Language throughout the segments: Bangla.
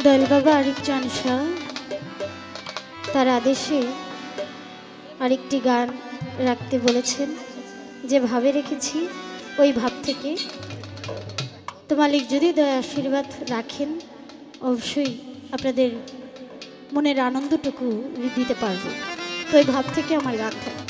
দয়াল বাবা আরিফ চাঁদ শাহ তার আদেশে আরেকটি গান রাখতে বলেছেন, যে ভাবে রেখেছি ওই ভাব থেকে তো মালিক যদি দয়া আশীর্বাদ রাখেন অবশ্যই আপনাদের মনের আনন্দটুকু দিতে পারবো। তো ওই ভাব থেকে আমার গান থাকে।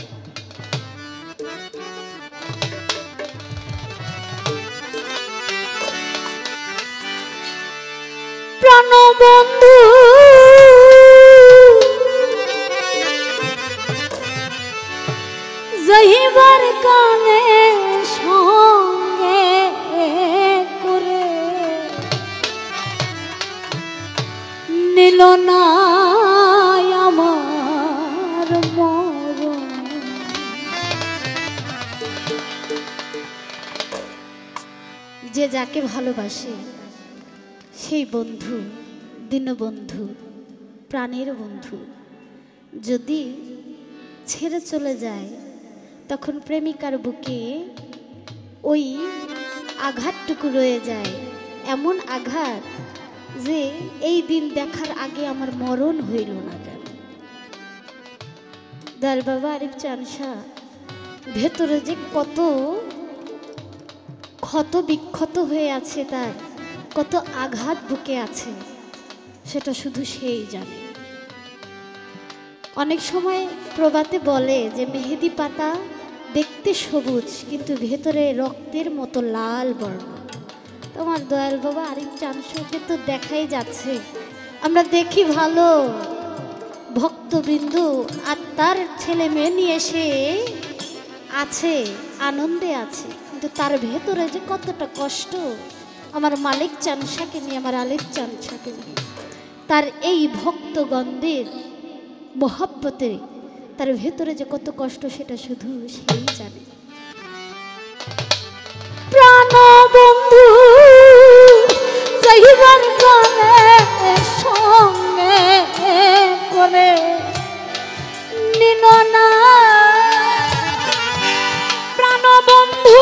প্রাণবন্ধু যাইবার কানে সঙ্গে করে নিল না আমার মরণ। যে যাকে ভালোবাসে সেই বন্ধু, দীনবন্ধু, প্রাণের বন্ধু যদি ছেড়ে চলে যায় তখন প্রেমিকার বুকে ওই আঘাতটুকু রয়ে যায়, এমন আঘাত যে এই দিন দেখার আগে আমার মরণ হইল না কেন। দয়াল বাবা আরিফ চাঁদ শাহ ভেতরে যে কত ক্ষত বিক্ষত হয়ে আছে, তার কত আঘাত বুকে আছে সেটা শুধু সেই জানে। অনেক সময় প্রবাদে বলে যে মেহেদি পাতা দেখতে সবুজ কিন্তু ভেতরে রক্তের মতো লাল বর্ণ। তোমার দয়াল বাবা আরিফ চাঁদ শাহকে তো দেখাই যাচ্ছে, আমরা দেখি ভালো ভক্তবৃন্দ আর তার ছেলে মেয়ে নিয়ে সে আছে, আনন্দে আছে, কিন্তু তার ভেতরে যে কতটা কষ্ট আমার মালিক চাঁদ শাহকে নিয়ে, আমার আলিফ চাঁদ শাহকে নিয়ে, তার এই ভক্তগণদের মহব্বতে তার ভেতরে যে কত কষ্ট সেটা শুধু সেই জানে। প্রাণবন্ধু যাইবার কানে সঙ্গে করে নিল না, প্রাণবন্ধু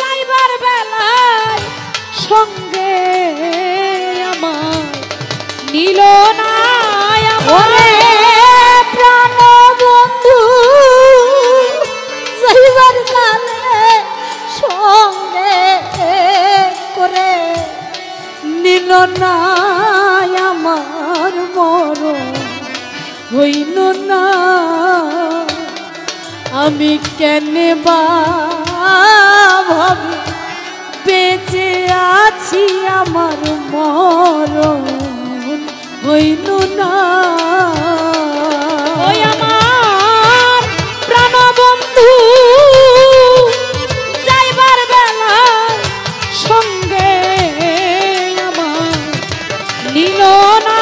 যাইবার বেলায় সঙ্গে আমার নিল না। প্রাণবন্ধু যাইবার কালে সঙ্গে করে নিল না আমার মরণ হইল না। আমি কেন বা ভাবি বেঁচে আছি, আমার মরণ হইল না। ওই আমার প্রাণবন্ধু যাইবার বেলা সঙ্গে আমার নিল না,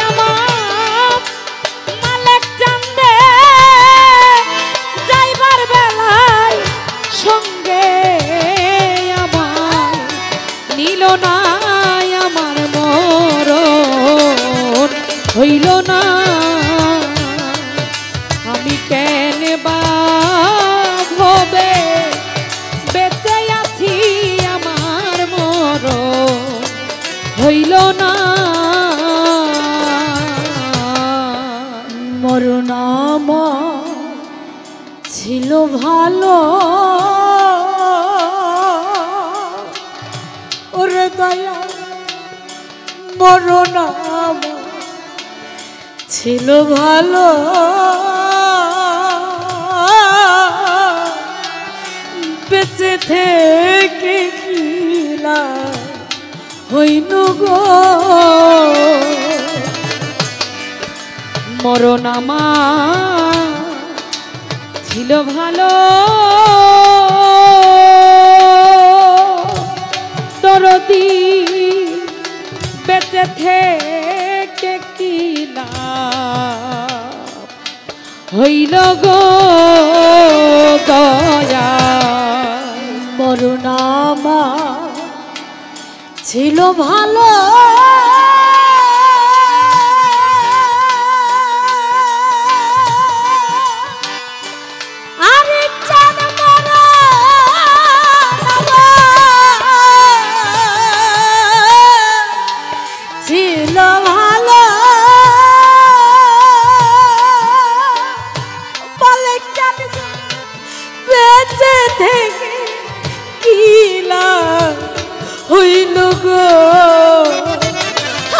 আমার মালিক চাঁদে যাইবার বেলায় সঙ্গে আমার নিল না, আমার মরণ হইল না। আমি কেন বা ভবে বেঁচে আছি, আমার মরণ হইল না। মরণ আমার ছিল ভালো, ওরে দয়া মরণ আমার ছিল ভালো, বেঁচে থেকে কিলা হইল গো। মরণ আমার ছিল ভালো, দরদি বেঁচে থেকে কিলা হইল গো দয়া। মরণ আমার ছিল ভালো, আরিফ চাঁদ মরণ গো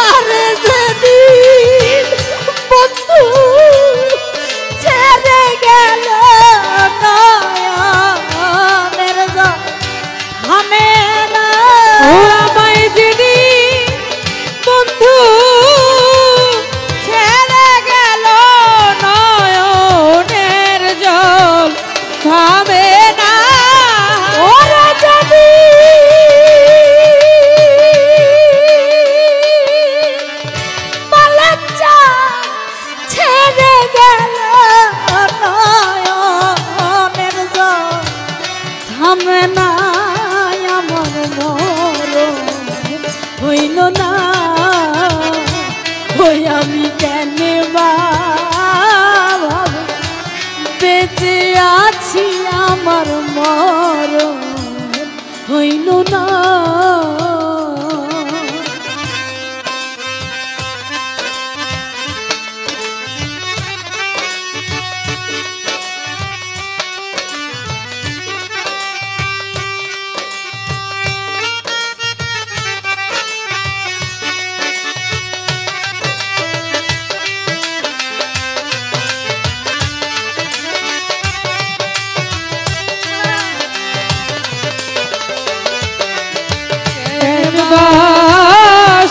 আরে যেদিন বন্ধু ছেড়ে গেল নয়নের জল থামে না ও আমায় যেদিন বন্ধু ছেড়ে গেল নয়নের জল থামে না ওরা যদি মালাচ্চা ছেড়ে গেল নয়নের জল থামে না আমার মরণ হইল না ওই আমি কেন বেঁচে আছি আমার মরণ হইল না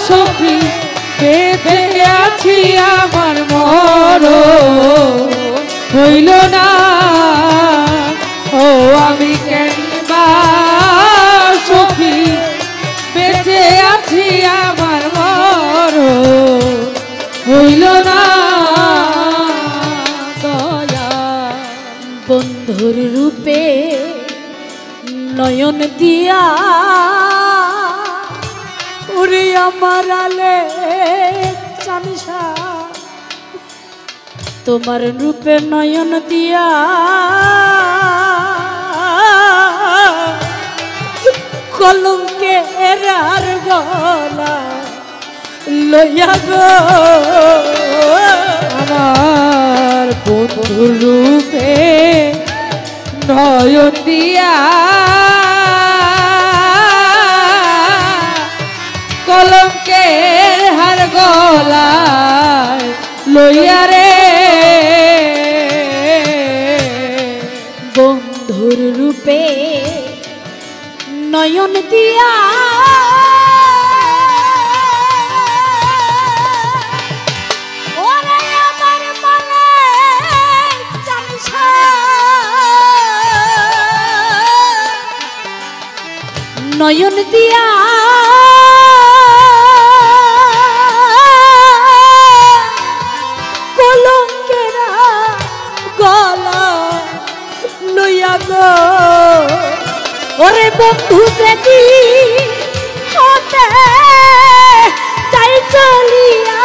সখী বেঁচে আছি আমার মরণ হইল না ও আমি কেন বা সখী বেঁচে আছি আমার মরণ হইল না দয়া বন্ধুর রূপে নয়ন দিয়া ওরে আমার আলে চানিসা তোমার রূপে নয়ন দিয়া কলঙ্কের আর গলা লইয়া গো আমার বন্ধুর রূপে নয়ন দিয়া কলঙ্কের হার গলায় লইয়া রে বন্ধুর রূপে নয়ন দিয়া ওরে আমার মনে চানিসা নয়ন দিয়া কলঙ্কেরা গলা লইয়া গো ওরে বন্ধু যদি হতে তাই চলিয়া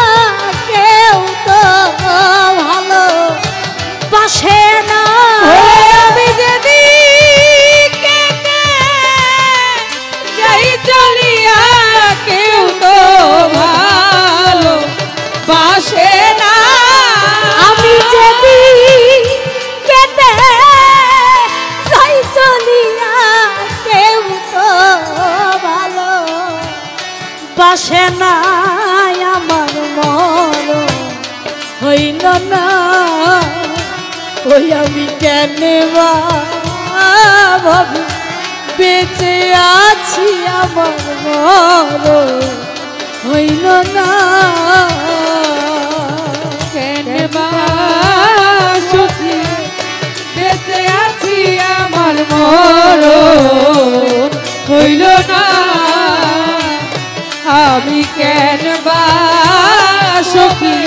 কেউ তো ভালো বাসে না আমি যদি যাই চলিয়া কেউ তো ভালো বাসে না আমি যদি কেটে যাই চলিয়া কেউ তো ভালো বাসে না আমার মরণ হইল না ওই আমি কেন ভাবি বেঁচে আছি আমার মরণ হইল না কেন বা সুখী বেঁচে আছি আমার মরণ হইল না আমি কেন বা সুখী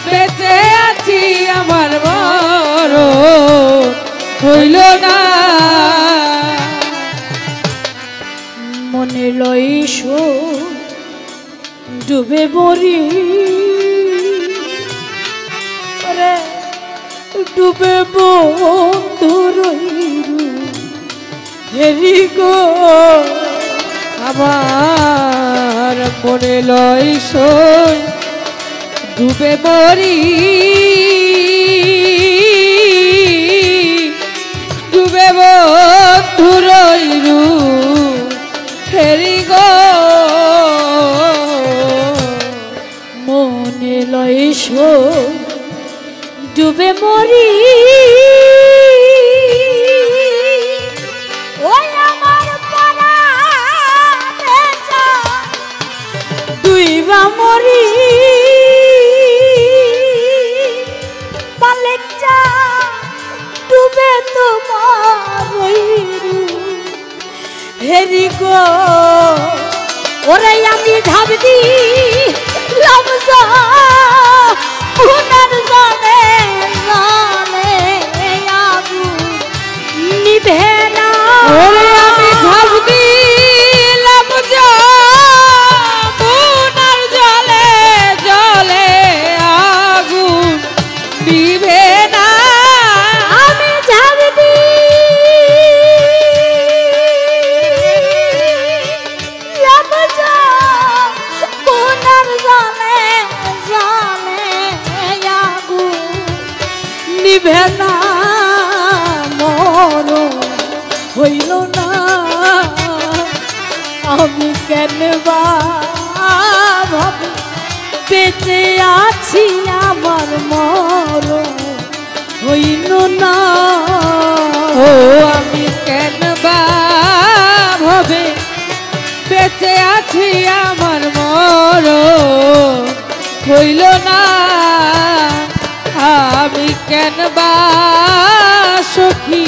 বেঁচে আছি আমার মরণ হইল না মনে লইস ডুবে মরি রে ডুবে বন্ধু রইরু হেরি গো আমার মনে লয় সই ডুবে মরি ডুবে বন্ধু রইরু ফেরি গো ডুবে মরি ওই আমার পরাণে যায় ডুইবা মরি মালিক যা ডুবে তোমার ওই হেরি গো ওরে আমি ঝাঁপ দিলাম পুনর জানে জানে আগুন নিভে না ওরে আমি ঝাঁপ দিলাম পুনর জলে জলে আগুন নিভে না আমি ঝাঁপ দিলাম পুনর জানে জানে আগুন নিভে না মরো হইল না আমি কেন বা ভাবি বেঁচে আছি আমার মরো হইল না ও আমি কেন বা ভাবে বেঁচে আছি আমার মরণ হইল না আমি কেন বা সখী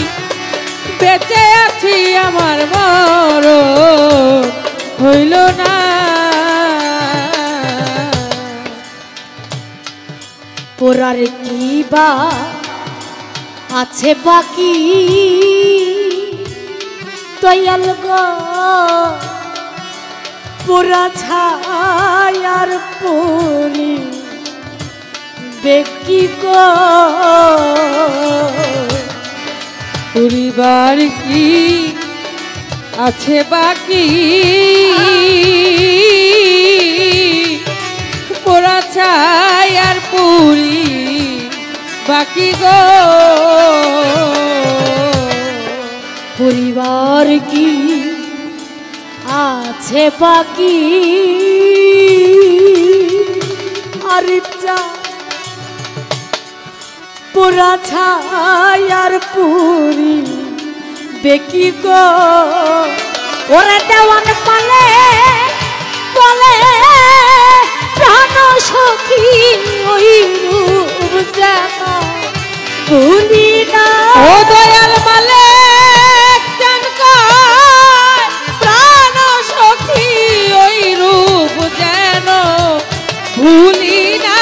বেঁচে আছি আমার মরণ হইল না পোড়ার কি বা আছে বাকি দয়াল গো পোড়া ছায়ার পরি বেকি গো পরিবার কি আছে বাকি পোড়া ছায়ার পুরি বাকি গো পরিবার কি আছে বাকি আর যা পোড়া ছায়ার পুরি বেকি গো ওরে দেওয়ান পালে বলে প্রাণ সখী ওই রূপ যেন ভুলি না ও দয়াল মালে প্রাণ সখী ওই রূপ যেন ভুলি না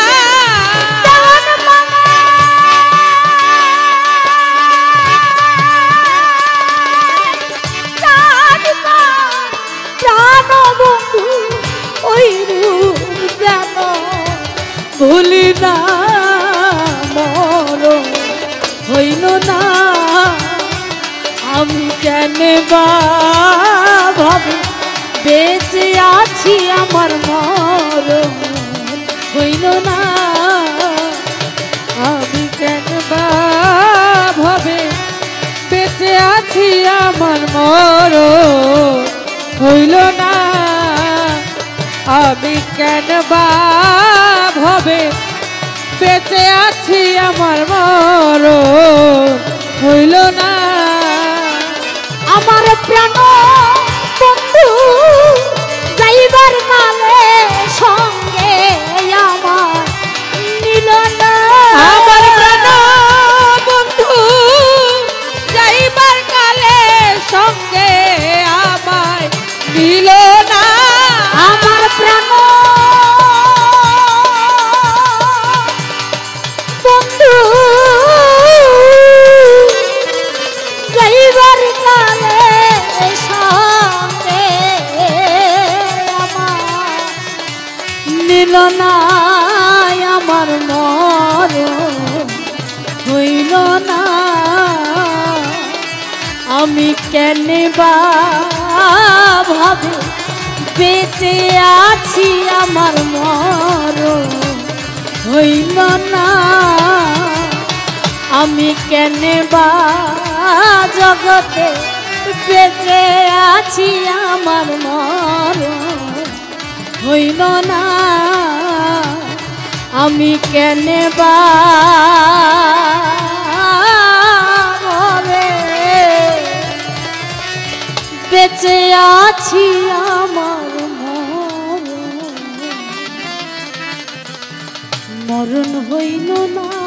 ভুলি না মর হইল না আমি কেন বা ভাবি বেঁচে আছি আমার মর হইল না আমি কেন বা ভাবে বেঁচে আছি আমার মরণ হইল না আমি কেন বা ভাবে বেঁচে আছি আমার মরণ হইল না আমার প্রাণ বন্ধু যাইবার কালে সঙ্গে আমার নিল না আমার প্রাণ বন্ধু যাইবার কালে সঙ্গে আমায় নিল না আমার প্রাণ বন্ধু যাইবার কালে সঙ্গে আমার নিল না আমার মর হইল না আমি কেন বা ভাবে বেঁচে আছি আমার মর হইল না আমি কেন বা জগতে বেঁচে আছি আমার মর হইল না আমি কেন বা বেঁচে আছি আমার মরণ হইল না।